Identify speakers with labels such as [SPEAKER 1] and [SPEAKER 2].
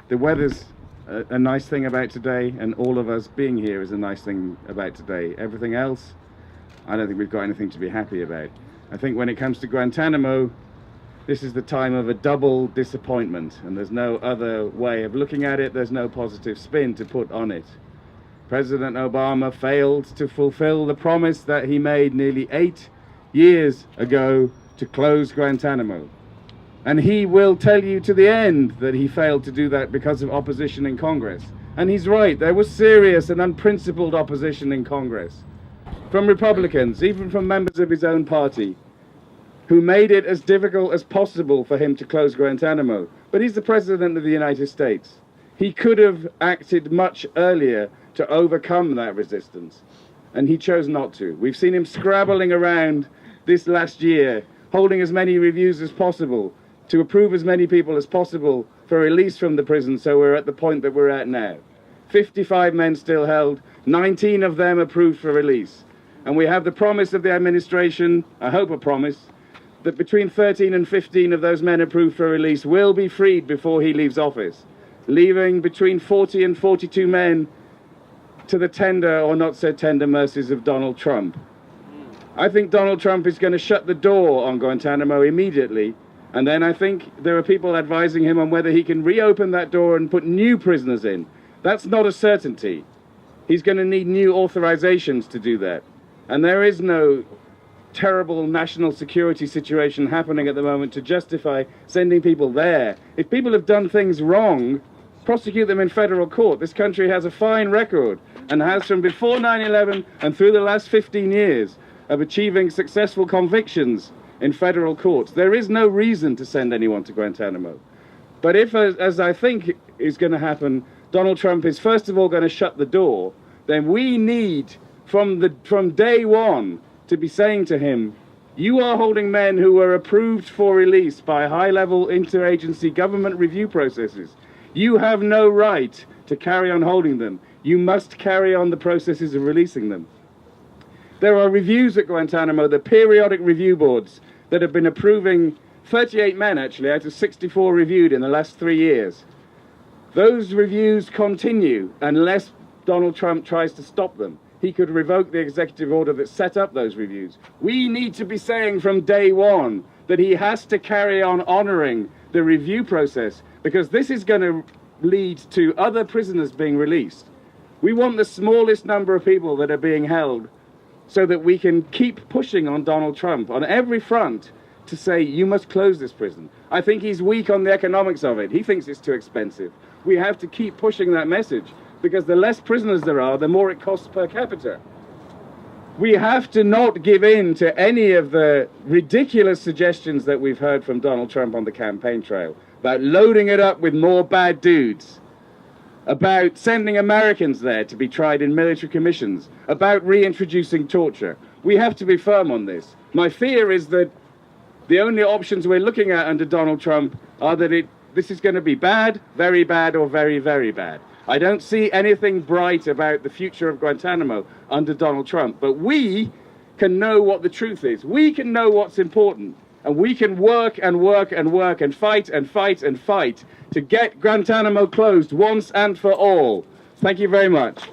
[SPEAKER 1] The weather's a nice thing about today, and all of us being here is a nice thing about today. Everything else, I don't think we've got anything to be happy about. I think when it comes to Guantanamo, this is the time of a double disappointment, and there's no other way of looking at it. There's no positive spin to put on it. President Obama failed to fulfill the promise that he made nearly 8 years ago to close Guantanamo. And he will tell you to the end that he failed to do that because of opposition in Congress. And he's right, there was serious and unprincipled opposition in Congress. From Republicans, even from members of his own party, who made it as difficult as possible for him to close Guantanamo. But he's the President of the United States. He could have acted much earlier to overcome that resistance. And he chose not to. We've seen him scrabbling around this last year, holding as many reviews as possible, to approve as many people as possible for release from the prison, so we're at the point that we're at now. 55 men still held, 19 of them approved for release. And we have the promise of the administration, I hope a promise, that between 13 and 15 of those men approved for release will be freed before he leaves office, leaving between 40 and 42 men to the tender or not so tender mercies of Donald Trump. I think Donald Trump is going to shut the door on Guantanamo immediately. And then I think there are people advising him on whether he can reopen that door and put new prisoners in. That's not a certainty. He's going to need new authorizations to do that. And there is no terrible national security situation happening at the moment to justify sending people there. If people have done things wrong, prosecute them in federal court. This country has a fine record and has from before 9/11 and through the last 15 years of achieving successful convictions in federal courts. There is no reason to send anyone to Guantanamo. But if, as I think is going to happen, Donald Trump is first of all going to shut the door, then we need from day one to be saying to him, you are holding men who were approved for release by high-level interagency government review processes. You have no right to carry on holding them. You must carry on the processes of releasing them. There are reviews at Guantanamo, the periodic review boards, that have been approving 38 men, actually, out of 64 reviewed in the last 3 years. Those reviews continue unless Donald Trump tries to stop them. He could revoke the executive order that set up those reviews. We need to be saying from day one that he has to carry on honoring the review process, because this is going to lead to other prisoners being released. We want the smallest number of people that are being held so that we can keep pushing on Donald Trump on every front to say, you must close this prison. I think he's weak on the economics of it. He thinks it's too expensive. We have to keep pushing that message, because the less prisoners there are, the more it costs per capita. We have to not give in to any of the ridiculous suggestions that we've heard from Donald Trump on the campaign trail about loading it up with more bad dudes, about sending Americans there to be tried in military commissions, about reintroducing torture. We have to be firm on this. My fear is that the only options we're looking at under Donald Trump are that this is going to be bad, or very, very bad. I don't see anything bright about the future of Guantanamo under Donald Trump, but we can know what the truth is. We can know what's important, and we can work and work and work and fight and fight and fight to get Guantanamo closed once and for all. Thank you very much.